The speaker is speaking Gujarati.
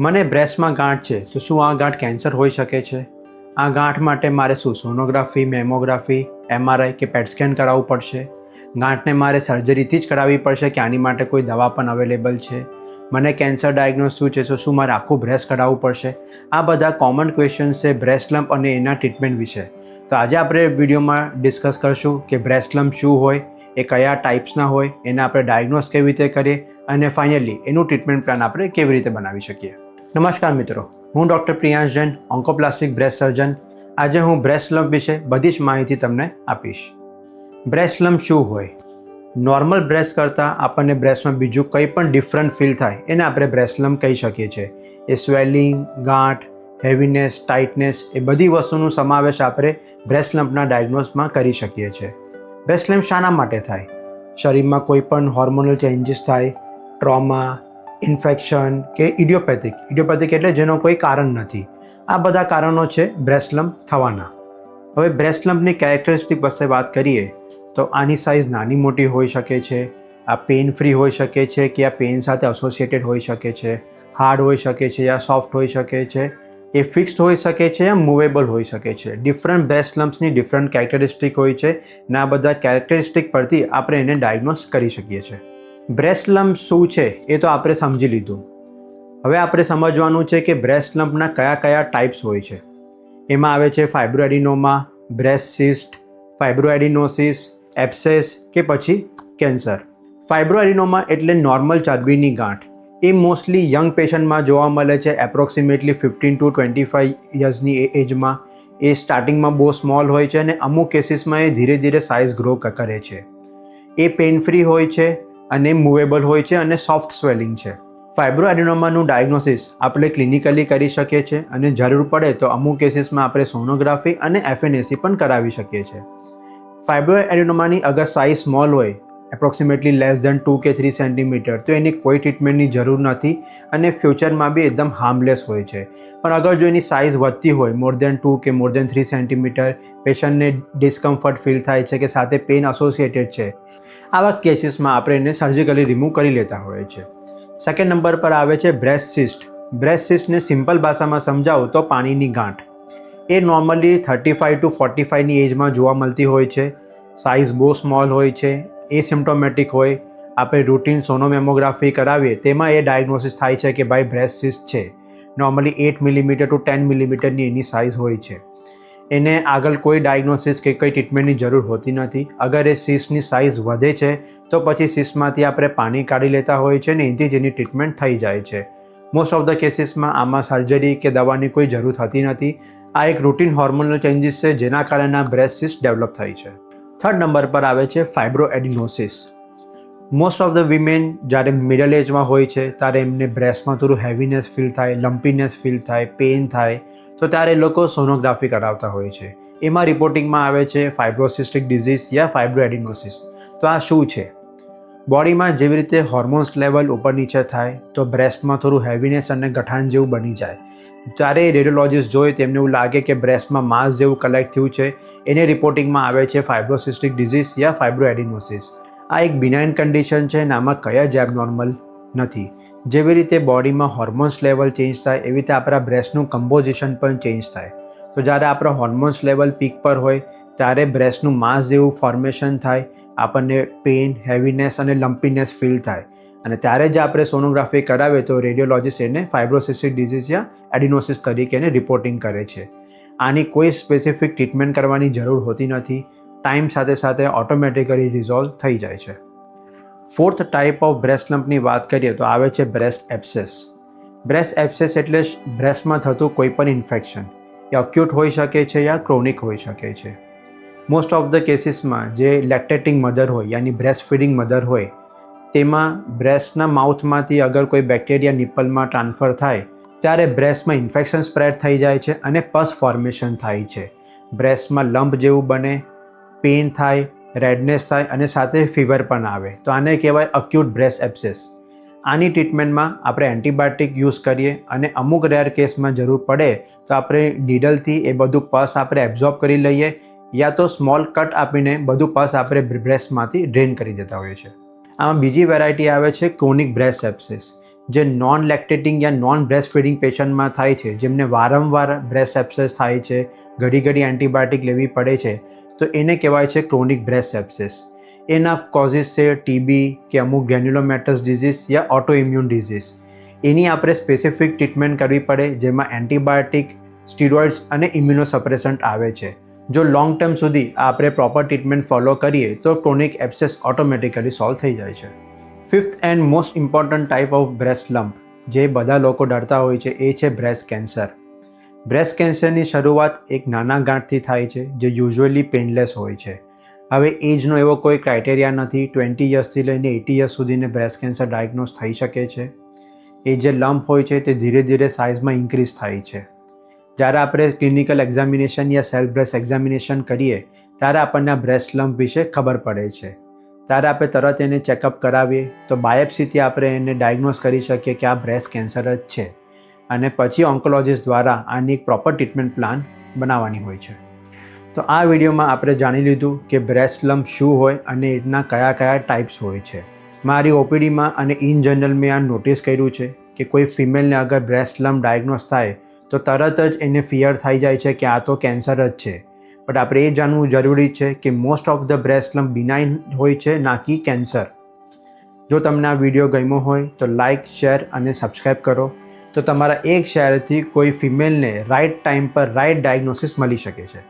મને બ્રેસ્ટમાં ગાંઠ છે તો શું આ ગાંઠ કેન્સર હોઈ શકે છે? આ ગાંઠ માટે મારે શું સોનોગ્રાફી, મેમોગ્રાફી, એમઆરઆઈ કે પેટ સ્કેન કરાવવું પડશે? ગાંઠને મારે સર્જરીથી જ કરાવવી પડશે કે આની માટે કોઈ દવા પણ અવેલેબલ છે? મને કેન્સર ડાયગ્નોસ શું છે તો શું મારે આખું બ્રેસ્ટ કરાવવું પડશે? આ બધા કોમન ક્વેશ્ચન્સ છે બ્રેસ્ટ લમ્પ અને એના ટ્રીટમેન્ટ વિશે. તો આજે આપણે વિડીયોમાં ડિસ્કસ કરશું કે બ્રેસ્ટ લમ્પ શું હોય, એ કયા ટાઈપ્સના હોય, એને આપણે ડાયગ્નોસ કેવી રીતે કરીએ અને ફાઇનલી એનું ટ્રીટમેન્ટ પ્લાન આપણે કેવી રીતે બનાવી શકીએ. નમસ્કાર મિત્રો, હું ડૉક્ટર પ્રિયાંશ જૈન, ઓન્કોપ્લાસ્ટિક બ્રેસ્ટ સર્જન. આજે હું બ્રેસ્ટ લમ્પ વિશે બધી જ માહિતી તમને આપીશ. બ્રેસ્ટ લમ્પ શું હોય? નોર્મલ બ્રેસ્ટ કરતાં આપણને બ્રેસ્ટમાં બીજું કંઈ પણ ડિફરન્ટ ફીલ થાય એને આપણે બ્રેસ્ટ લમ્પ કહી શકીએ છીએ. એ સ્વેલિંગ, ગાંઠ, હેવીનેસ, ટાઇટનેસ એ બધી વસ્તુનો સમાવેશ આપણે બ્રેસ્ટ લમ્પના ડાયગ્નોસમાં કરી શકીએ છીએ. બ્રેસ્ટ લમ્પ શાના માટે થાય? શરીરમાં કોઈ પણ હોર્મોનલ ચેન્જીસ થાય, ટ્રોમા, ઇન્ફેક્શન કે ઇડિયોપેથિક એટલે જેનો કોઈ કારણ નથી. આ બધા કારણો છે બ્રેસ્ટ લમ્પ થવાના. હવે બ્રેસ્ટ લમ્પની કેરેક્ટરિસ્ટિક વિશે વાત કરીએ તો આની સાઇઝ નાની મોટી હોઈ શકે છે, આ પેઇન ફ્રી હોઈ શકે છે કે આ પેઇન સાથે એસોસિએટેડ હોઈ શકે છે, હાર્ડ હોઈ શકે છે યા સોફ્ટ હોઈ શકે છે, એ ફિક્સ્ડ હોઈ શકે છે યા મૂવેબલ હોઈ શકે છે. ડિફરન્ટ બ્રેસ્ટ લમ્પ્સની ડિફરન્ટ કેરેક્ટરિસ્ટિક હોય છે ને આ બધા કેરેક્ટરિસ્ટિક પરથી આપણે એને ડાયગ્નોસ કરી શકીએ છીએ. બ્રેસ્ટ લમ્પ શું છે એ તો આપણે સમજી લીધું. હવે આપણે સમજવાનું છે કે બ્રેસ્ટ લમ્પના કયા કયા ટાઈપ્સ હોય છે. એમાં આવે છે ફાઇબ્રોએડિનોમા, બ્રેસ્ટ સિસ્ટ, ફાઇબ્રોએડિનોસિસ, એબ્સેસ કે પછી કેન્સર. ફાઇબ્રોએડિનોમા એટલે નોર્મલ ચરબીની ગાંઠ. એ મોસ્ટલી યંગ પેશન્ટમાં જોવા મળે છે, એપ્રોક્સિમેટલી 15 to 25 યર્સની એજમાં. એ સ્ટાર્ટિંગમાં બહુ સ્મોલ હોય છે અને અમુક કેસીસમાં એ ધીરે ધીરે સાઇઝ ગ્રો કરે છે. એ પેઇન ફ્રી હોય છે અને મૂવેબલ હોય છે અને સોફ્ટ સ્વેલિંગ છે. ફાઇબ્રોએડિનોમાનું ડાયગ્નોસિસ આપણે ક્લિનિકલી કરી શકીએ છીએ અને જરૂર પડે તો અમુક કેસીસમાં આપણે સોનોગ્રાફી અને એફએનએસી પણ કરાવી શકીએ છીએ. ફાઇબ્રોએડિનોમાની અગર સાઇઝ સ્મોલ હોય, એપ્રોક્સિમેટલી લેસ દેન 2 કે 3 સેન્ટીમીટર, તો એની કોઈ ટ્રીટમેન્ટની જરૂર નથી અને ફ્યુચરમાં બી એકદમ હાર્મલેસ હોય છે. પણ અગર જો એની સાઇઝ વધતી હોય, મોર દેન 2 કે મોર દેન 3 સેન્ટીમીટર, પેશન્ટને ડિસ્કમ્ફર્ટ ફીલ થાય છે કે સાથે પેઇન એસોસિએટેડ છે, આવા કેસીસમાં આપણે એને સર્જિકલી રિમૂવ કરી લેતા હોઈએ છીએ. સેકન્ડ નંબર પર આવે છે બ્રેસ્ટ સિસ્ટ. બ્રેસ્ટ સિસ્ટને સિમ્પલ ભાષામાં સમજાવું તો પાણીની ગાંઠ. એ નોર્મલી 35 to 45ની એજમાં જોવા મળતી હોય છે. સાઇઝ બહુ સ્મોલ હોય છે, એસિમ્પ્ટોમેટિક હોય. આપણે રૂટીન સોનોમેમોગ્રાફી કરાવીએ તેમાં એ ડાયગ્નોસિસ થાય છે કે ભાઈ બ્રેસ્ટ સિસ્ટ છે. નોર્મલી 8 મિલીમીટર ટુ 10 મિલીમીટરની એની સાઇઝ હોય છે. એને આગળ કોઈ ડાયગ્નોસિસ કે કંઈ ટ્રીટમેન્ટની જરૂર હોતી નથી. અગર એ સિસ્ટની સાઇઝ વધે છે તો પછી સિસ્ટમાંથી આપણે પાણી કાઢી લેતા હોય છે ને એથી જ એની ટ્રીટમેન્ટ થઈ જાય છે. મોસ્ટ ઓફ ધ કેસીસમાં આમાં સર્જરી કે દવાની કોઈ જરૂર થતી નથી. આ એક રૂટીન હોર્મોનલ ચેન્જીસ છે જેના કારણે આ બ્રેસ્ટ સિસ્ટ ડેવલપ થાય છે. થર્ડ નંબર પર આવે છે ફાઇબ્રોએડિનોસિસ. મોસ્ટ ઓફ ધ વિમેન જ્યારે મિડલ એજમાં હોય છે ત્યારે એમને બ્રેસ્ટમાં થોડું હેવીનેસ ફીલ થાય, લમ્પીનેસ ફીલ થાય, પેઇન થાય, તો ત્યારે એ લોકો સોનોગ્રાફી કરાવતા હોય છે. એમાં રિપોર્ટિંગમાં આવે છે ફાઇબ્રોસિસ્ટિક ડિઝીઝ યા ફાઇબ્રોએડિનોસિસ. તો આ શું છે? બોડીમાં જેવી રીતે હોર્મોન્સ લેવલ ઉપર નીચે થાય તો બ્રેસ્ટમાં થોડું હેવીનેસ અને ગઠાણ જેવું બની જાય. ત્યારે રેડિયોલોજિસ્ટ જોઈ તેમને એવું લાગે કે બ્રેસ્ટમાં માસ જેવું કલેક્ટ થયું છે, એને રિપોર્ટિંગમાં આવે છે ફાઇબ્રોસિસ્ટિક ડિઝીઝ યા ફાઇબ્રોએડિનોસિસ. આ એક બિનાઇન કન્ડિશન છે અને આમાં કયા જ એબનોર્મલ નથી. જેવી રીતે બોડીમાં હોર્મોન્સ લેવલ ચેન્જ થાય એવી રીતે આપણા બ્રેસ્ટનું કમ્પોઝિશન પણ ચેન્જ થાય. તો જ્યારે આપણા હોર્મોન્સ લેવલ પીક પર હોય ત્યારે બ્રેસ્ટનું માસ જેવું ફોર્મેશન થાય, આપણને પેઇન, હેવીનેસ અને લમ્પીનેસ ફીલ થાય અને ત્યારે જ આપણે સોનોગ્રાફી કરાવીએ તો રેડિયોલોજિસ્ટ એને ફાઇબ્રોસિસ્ટિક ડિઝીઝ યા એડિનોસિસ તરીકે એને રિપોર્ટિંગ કરે છે. આની કોઈ સ્પેસિફિક ટ્રીટમેન્ટ કરવાની જરૂર હોતી નથી. ટાઈમ સાથે સાથે ઓટોમેટિકલી રિઝોલ્વ થઈ જાય છે. ફોર્થ ટાઈપ ઓફ બ્રેસ્ટ લમ્પની વાત કરીએ તો આવે છે બ્રેસ્ટ એબ્સેસ. બ્રેસ્ટ એબ્સેસ એટલે બ્રેસ્ટમાં થતું કોઈ પણ ઇન્ફેક્શન. એ અક્યુટ હોઈ શકે છે યા ક્રોનિક હોઈ શકે છે. મોસ્ટ ઓફ ધ કેસીસમાં જે લેક્ટેટિંગ મધર હોય યાની બ્રેસ્ટ ફીડિંગ મધર હોય તેમાં બ્રેસ્ટના માઉથમાંથી અગર કોઈ બેક્ટેરિયા નિપલમાં ટ્રાન્સફર થાય ત્યારે બ્રેસ્ટમાં ઇન્ફેક્શન સ્પ્રેડ થઈ જાય છે અને પસ ફોર્મેશન થાય છે. બ્રેસ્ટમાં લમ્પ જેવું બને, પેઇન થાય, રેડનેસ થાય અને સાથે ફીવર પણ આવે. તો આને કહેવાય અક્યુટ બ્રેસ્ટ એબ્સેસ. આની ટ્રીટમેન્ટમાં આપણે એન્ટીબાયોટિક યુઝ કરીએ અને અમુક રેર કેસમાં જરૂર પડે તો આપણે નીડલથી એ બધું પસ આપણે એબ્ઝોર્બ કરી લઈએ યા તો સ્મોલ કટ આપીને બધું પસ આપણે બ્રેસ્ટમાંથી ડ્રેન કરી દેતા હોઈએ છીએ. આમાં બીજી વેરાયટી આવે છે ક્રોનિક બ્રેસ્ટ એબ્સેસ. જે નોન લેક્ટેટિંગ યા નોન બ્રેસ્ટ ફીડિંગ પેશન્ટમાં થાય છે, જેમને વારંવાર બ્રેસ્ટ એબ્સેસ થાય છે, ઘડી ઘડી એન્ટીબાયોટિક લેવી પડે છે, તો એને કહેવાય છે ક્રોનિક બ્રેસ્ટ એબ્સેસ. એના કોઝિસ છે ટીબી કે અમુક ગ્રેન્યુલોમેટસ ડિઝીઝ યા ઓટો ઇમ્યુન ડિઝીઝ. એની આપણે સ્પેસિફિક ટ્રીટમેન્ટ કરવી પડે, જેમાં એન્ટીબાયોટિક, સ્ટીરોઇડ્સ અને ઇમ્યુનોસપ્રેસન્ટ આવે છે. જો લોંગ ટર્મ સુધી આપણે પ્રોપર ટ્રીટમેન્ટ ફોલો કરીએ તો ક્રોનિક એબ્સેસ ઓટોમેટિકલી સોલ્વ થઈ જાય છે. Fifth and most important type of breast lump જે બધા લોકો ડરતા હોય છે એ છે બ્રેસ્ટ કેન્સર. બ્રેસ્ટ કેન્સરની શરૂઆત એક નાના ગાંઠથી થાય છે જે યુઝ્યુઅલી પેનલેસ હોય છે. હવે એજનો એવો કોઈ ક્રાઇટેરિયા નથી. 20 યર્સથી લઈને 80 યર્સ સુધીને બ્રેસ્ટ કેન્સર ડાયગ્નોઝ થઈ શકે છે. એ જે લમ્પ હોય છે તે ધીરે ધીરે સાઇઝમાં ઇન્ક્રીઝ થાય છે. જ્યારે આપણે ક્લિનિકલ એક્ઝામિનેશન યા સેલ્ફ બ્રેસ્ટ એક્ઝામિનેશન કરીએ ત્યારે આપણને આ બ્રેસ્ટ લમ્પ વિશે ખબર પડે છે. ત્યારે આપણે તરત એને ચેકઅપ કરાવીએ તો બાયોપ્સીથી આપણે એને ડાયગ્નોઝ કરી શકીએ કે આ બ્રેસ્ટ કેન્સર જ છે, અને પછી ઓન્કોલોજિસ્ટ દ્વારા આની એક પ્રોપર ટ્રીટમેન્ટ પ્લાન બનાવવાની હોય છે. તો આ વિડીયોમાં આપણે જાણી લીધું કે બ્રેસ્ટ લમ્પ શું હોય અને એના કયા કયા ટાઈપ્સ હોય છે. મારી ઓપીડીમાં અને ઇન જનરલ મેં આ નોટિસ કર્યું છે કે કોઈ ફિમેલને અગર બ્રેસ્ટ લમ્પ ડાયગ્નોઝ થાય તો તરત જ એને ફિયર થઈ જાય છે કે આ તો કેન્સર જ છે. બટ આપણે એ જાણવું જરૂરી છે કે most of the breast lump બિનાઇન હોય છે, ના કે કેન્સર. જો તમને આ વિડીયો ગમ્યો હોય તો લાઇક, શેર અને સબસ્ક્રાઈબ કરો, તો તમારા એક શેરથી કોઈ ફિમેલને રાઇટ ટાઈમ પર રાઇટ ડાયગ્નોસિસ મળી શકે છે.